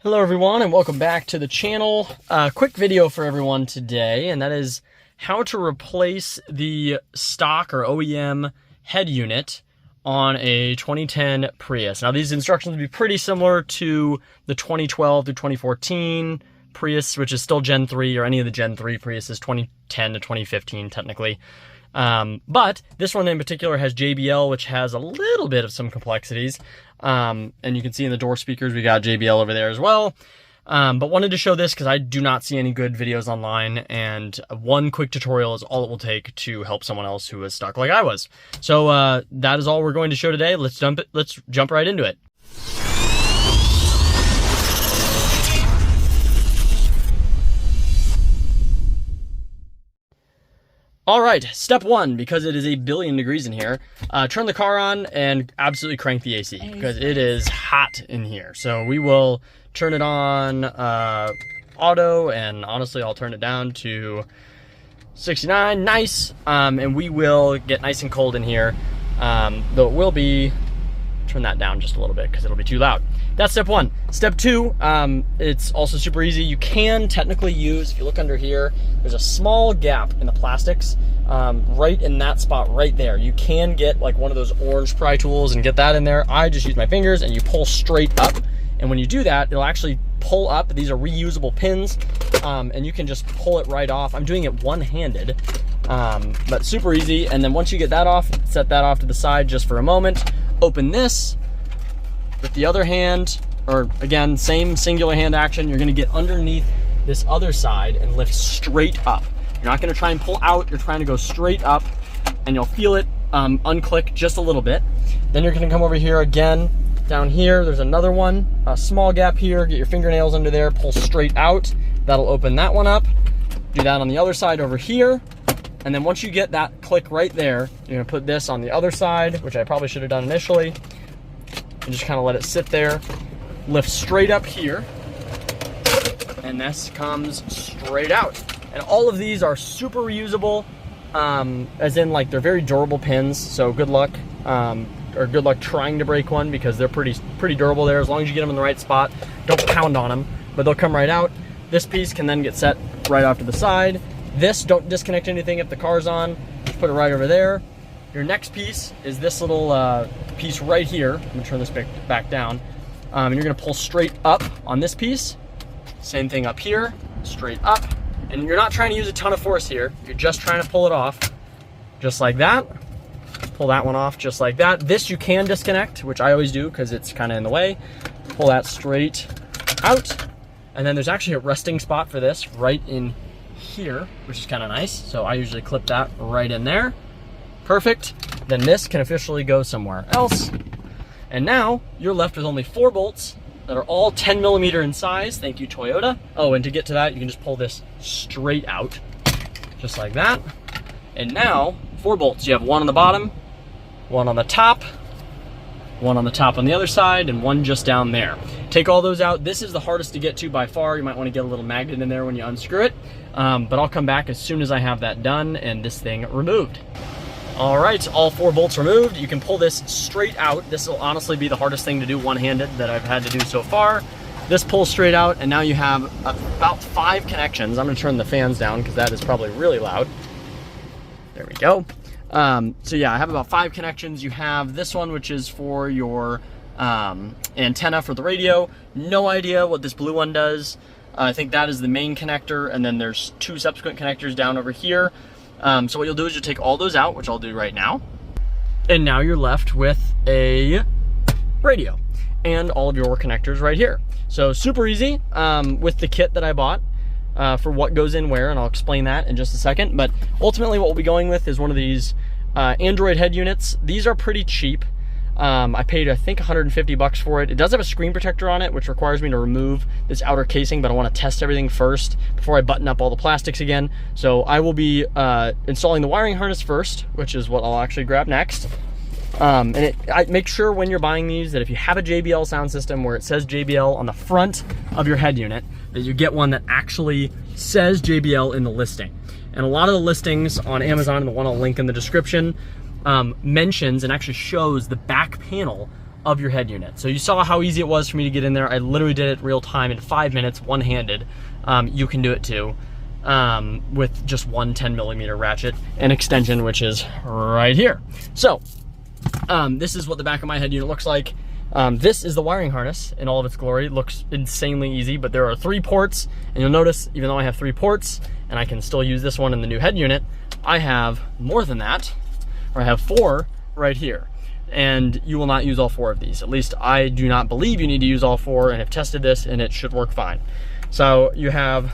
Hello everyone and welcome back to the channel. Quick video for everyone today, and that is how to replace the stock or OEM head unit on a 2010 Prius. Now these instructions will be pretty similar to the 2012 through 2014 Prius, which is still Gen 3, or any of the Gen 3 Priuses, 2010 to 2015 technically. But this one in particular has JBL, which has a little bit of some complexities. And you can see in the door speakers, we got JBL over there as well. But wanted to show this because I do not see any good videos online, and one quick tutorial is all it will take to help someone else who is stuck like I was. So, that is all we're going to show today. Let's jump right into it. All right, step one, because it is 1,000,000,000 degrees in here, turn the car on and absolutely crank the AC because it is hot in here. So we will turn it on auto, and honestly, I'll turn it down to 69, nice. And we will get nice and cold in here, though it will be, turn that down just a little bit because it'll be too loud. That's step one. Step two, it's also super easy. You can technically use, if you look under here, there's a small gap in the plastics, right in that spot right there. You can get like one of those orange pry tools and get that in there. I just use my fingers and you pull straight up. And when you do that, it'll actually pull up. These are reusable pins, and you can just pull it right off. I'm doing it one-handed, but super easy. And then once you get that off, set that off to the side just for a moment. Open this with the other hand, or again, same singular hand action. You're gonna get underneath this other side and lift straight up. You're not gonna try and pull out, you're trying to go straight up, and you'll feel it unclick just a little bit. Then you're gonna come over here again. Down here, there's another one, a small gap here. Get your fingernails under there, pull straight out. That'll open that one up. Do that on the other side over here. And then once you get that click right there, you're gonna put this on the other side, which I probably should have done initially, and just kind of let it sit there. Lift straight up here, and this comes straight out. And all of these are super reusable, as in like they're very durable pins, so good luck. Or good luck trying to break one, because they're pretty durable there. As long as you get them in the right spot, don't pound on them, but they'll come right out. This piece can then get set right off to the side. This, don't disconnect anything if the car's on, just put it right over there. Your next piece is this little piece right here. I'm gonna turn this back down. And you're gonna pull straight up on this piece. Same thing up here, straight up. And you're not trying to use a ton of force here. You're just trying to pull it off, just like that. Pull that one off just like that. This you can disconnect, which I always do because it's kind of in the way. Pull that straight out. And then there's actually a resting spot for this right in here, which is kind of nice. So I usually clip that right in there. Perfect. Then this can officially go somewhere else. And now you're left with only 4 bolts that are all 10mm in size. Thank you, Toyota. Oh, and to get to that, you can just pull this straight out, just like that. And now 4 bolts. You have one on the bottom, one on the top, one on the top on the other side, and one just down there. Take all those out. This is the hardest to get to by far. You might want to get a little magnet in there when you unscrew it, but I'll come back as soon as I have that done and this thing removed. All right, all 4 bolts removed. You can pull this straight out. This will honestly be the hardest thing to do one-handed that I've had to do so far. This pulls straight out, and now you have about 5 connections. I'm gonna turn the fans down because that is probably really loud. There we go. So yeah, I have about 5 connections. You have this one, which is for your antenna for the radio. No idea what this blue one does. I think that is the main connector, and then there's 2 subsequent connectors down over here. So what you'll do is you'll take all those out, which I'll do right now. And now you're left with a radio and all of your connectors right here. So super easy with the kit that I bought. For what goes in where, and I'll explain that in just a second. But ultimately what we'll be going with is one of these Android head units. These are pretty cheap. I paid, I think, 150 bucks for it. It does have a screen protector on it, which requires me to remove this outer casing, but I want to test everything first before I button up all the plastics again. So I will be installing the wiring harness first, which is what I'll actually grab next. And I make sure when you're buying these that if you have a JBL sound system where it says JBL on the front of your head unit, that you get one that actually says JBL in the listing. And a lot of the listings on Amazon, and the one I'll link in the description, mentions and actually shows the back panel of your head unit. So you saw how easy it was for me to get in there. I literally did it real time in 5 minutes, one-handed. You can do it too with just one 10mm ratchet and extension, which is right here. So this is what the back of my head unit looks like. This is the wiring harness in all of its glory. It looks insanely easy, but there are 3 ports, and you'll notice even though I have 3 ports and I can still use this one in the new head unit, I have more than that, or I have 4 right here. And you will not use all 4 of these. At least I do not believe you need to use all 4, and have tested this and it should work fine. So you have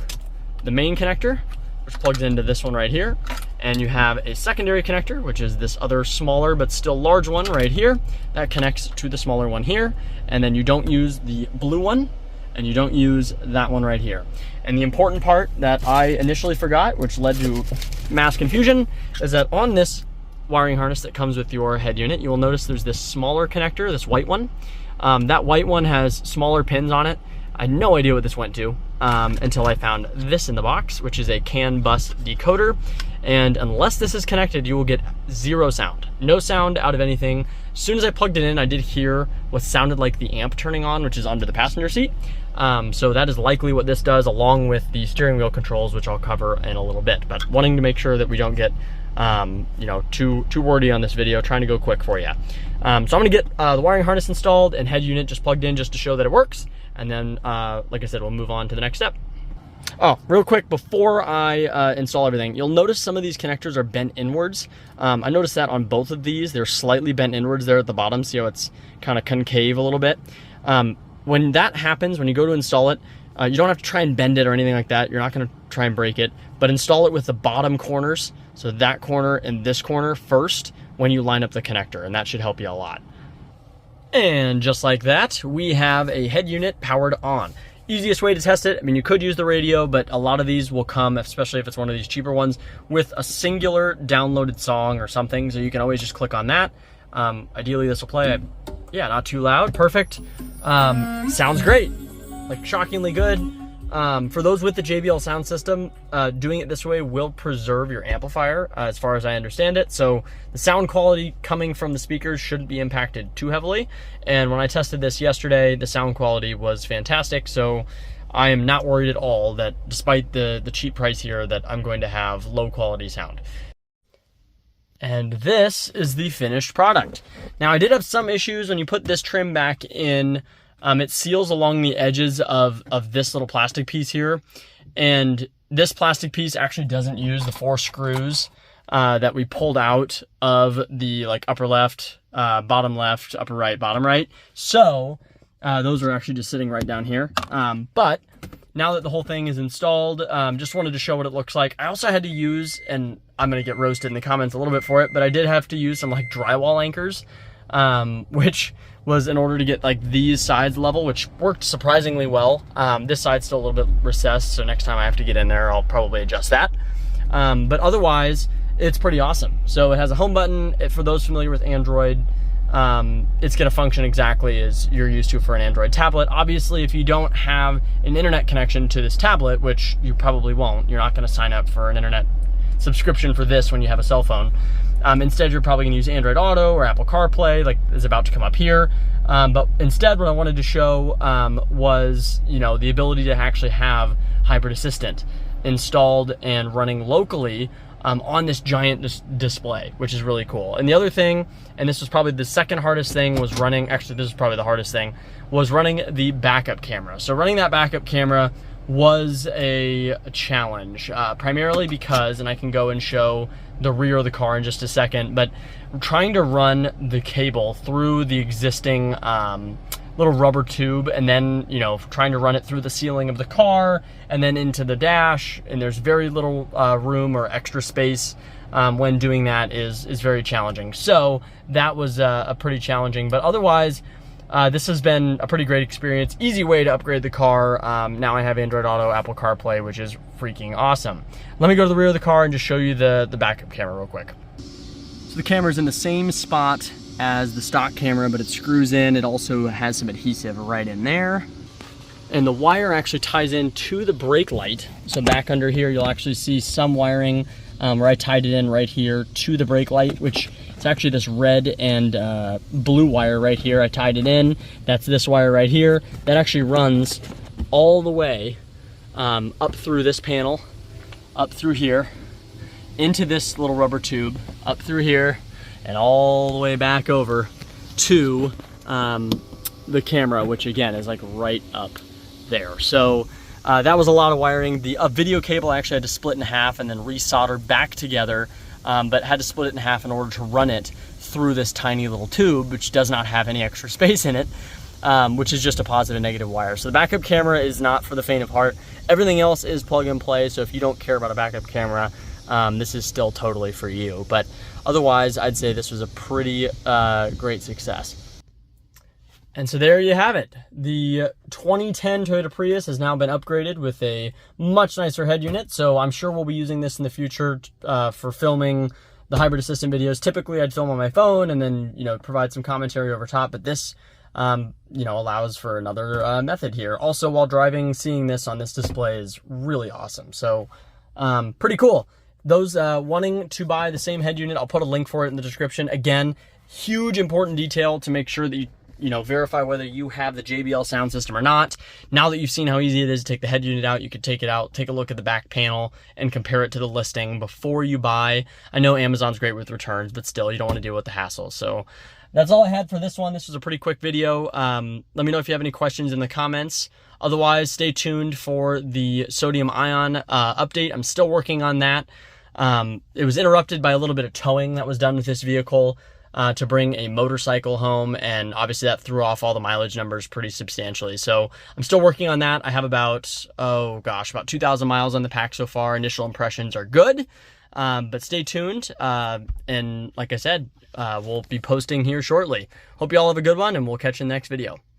the main connector, which plugs into this one right here. And you have a secondary connector, which is this other smaller but still large one right here. That connects to the smaller one here. And then you don't use the blue one, and you don't use that one right here. And the important part that I initially forgot, which led to mass confusion, is that on this wiring harness that comes with your head unit, you will notice there's this smaller connector, this white one. That white one has smaller pins on it. I had no idea what this went to until I found this in the box, which is a CAN bus decoder. And unless this is connected, you will get 0 sound. No sound out of anything. As soon as I plugged it in, I did hear what sounded like the amp turning on, which is under the passenger seat. So that is likely what this does, along with the steering wheel controls, which I'll cover in a little bit. But wanting to make sure that we don't get you know, too wordy on this video, trying to go quick for you. So I'm gonna get the wiring harness installed and head unit just plugged in just to show that it works. And then, like I said, we'll move on to the next step. Oh, real quick, before I install everything, you'll notice some of these connectors are bent inwards. I noticed that on both of these. They're slightly bent inwards there at the bottom. See how it's kind of concave a little bit? When that happens, when you go to install it, you don't have to try and bend it or anything like that. You're not going to try and break it, but install it with the bottom corners. So that corner and this corner first when you line up the connector, and that should help you a lot. And just like that, we have a head unit powered on. Easiest way to test it, I mean, you could use the radio, but a lot of these will come, especially if it's one of these cheaper ones, with a singular downloaded song or something, so you can always just click on that. Ideally, this will play. Yeah, not too loud, perfect. Sounds great, like shockingly good. For those with the JBL sound system, doing it this way will preserve your amplifier, as far as I understand it. So the sound quality coming from the speakers shouldn't be impacted too heavily. And when I tested this yesterday, the sound quality was fantastic. So I am not worried at all that despite the cheap price here, that I'm going to have low quality sound. And this is the finished product. Now I did have some issues when you put this trim back in. It seals along the edges of this little plastic piece here. And this plastic piece actually doesn't use the 4 screws that we pulled out of the upper left, bottom left, upper right, bottom right. So those are actually just sitting right down here. But now that the whole thing is installed, just wanted to show what it looks like. I also had to use, and I'm gonna get roasted in the comments a little bit for it, but I did have to use some drywall anchors, which was in order to get these sides level, which worked surprisingly well. This side's still a little bit recessed, so next time I have to get in there, I'll probably adjust that. But otherwise, it's pretty awesome. So it has a home button. For those familiar with Android, it's gonna function exactly as you're used to for an Android tablet. Obviously, if you don't have an internet connection to this tablet, which you probably won't, you're not gonna sign up for an internet subscription for this when you have a cell phone. Instead, you're probably gonna use Android Auto or Apple CarPlay, like is about to come up here. But instead, what I wanted to show was, the ability to actually have Hybrid Assistant installed and running locally on this giant display, which is really cool. And the other thing, and this was probably the second hardest thing, was running, actually this is probably the hardest thing, was running the backup camera. So running that backup camera was a challenge, primarily because, and I can go and show the rear of the car in just a second, but trying to run the cable through the existing little rubber tube, and then trying to run it through the ceiling of the car and then into the dash, and there's very little room or extra space when doing that is very challenging. So that was a pretty challenging, but otherwise this has been a pretty great experience. Easy way to upgrade the car. Now I have Android Auto, Apple CarPlay, which is freaking awesome. Let me go to the rear of the car and just show you the backup camera real quick. So the camera's in the same spot as the stock camera, but it screws in. It also has some adhesive right in there. And the wire actually ties in to the brake light. So back under here, you'll actually see some wiring where I tied it in right here to the brake light, which It's actually this red and blue wire right here. I tied it in. That's this wire right here. That actually runs all the way up through this panel, up through here, into this little rubber tube, up through here, and all the way back over to the camera, which again is like right up there. So that was a lot of wiring. The video cable I actually had to split in half and then resolder back together, but had to split it in half in order to run it through this tiny little tube, which does not have any extra space in it, which is just a positive and negative wire. So the backup camera is not for the faint of heart. Everything else is plug and play, so if you don't care about a backup camera, this is still totally for you. But otherwise, I'd say this was a pretty great success. And so there you have it. The 2010 Toyota Prius has now been upgraded with a much nicer head unit, so I'm sure we'll be using this in the future for filming the hybrid assistant videos. Typically, I'd film on my phone and then, you know, provide some commentary over top, but this, you know, allows for another method here. Also, while driving, seeing this on this display is really awesome. So, pretty cool. Those wanting to buy the same head unit, I'll put a link for it in the description. Again, huge important detail to make sure that you know, verify whether you have the JBL sound system or not. Now that you've seen how easy it is to take the head unit out, you could take it out, take a look at the back panel, and compare it to the listing before you buy. I know Amazon's great with returns, but still, you don't want to deal with the hassle. So that's all I had for this one. This was a pretty quick video. Let me know if you have any questions in the comments. Otherwise, stay tuned for the sodium ion update. I'm still working on that. It was interrupted by a little bit of towing that was done with this vehicle to bring a motorcycle home, and obviously that threw off all the mileage numbers pretty substantially. So I'm still working on that. I have about, oh gosh, about 2,000 miles on the pack so far. Initial impressions are good, but stay tuned. And like I said, we'll be posting here shortly. Hope you all have a good one, and we'll catch you in the next video.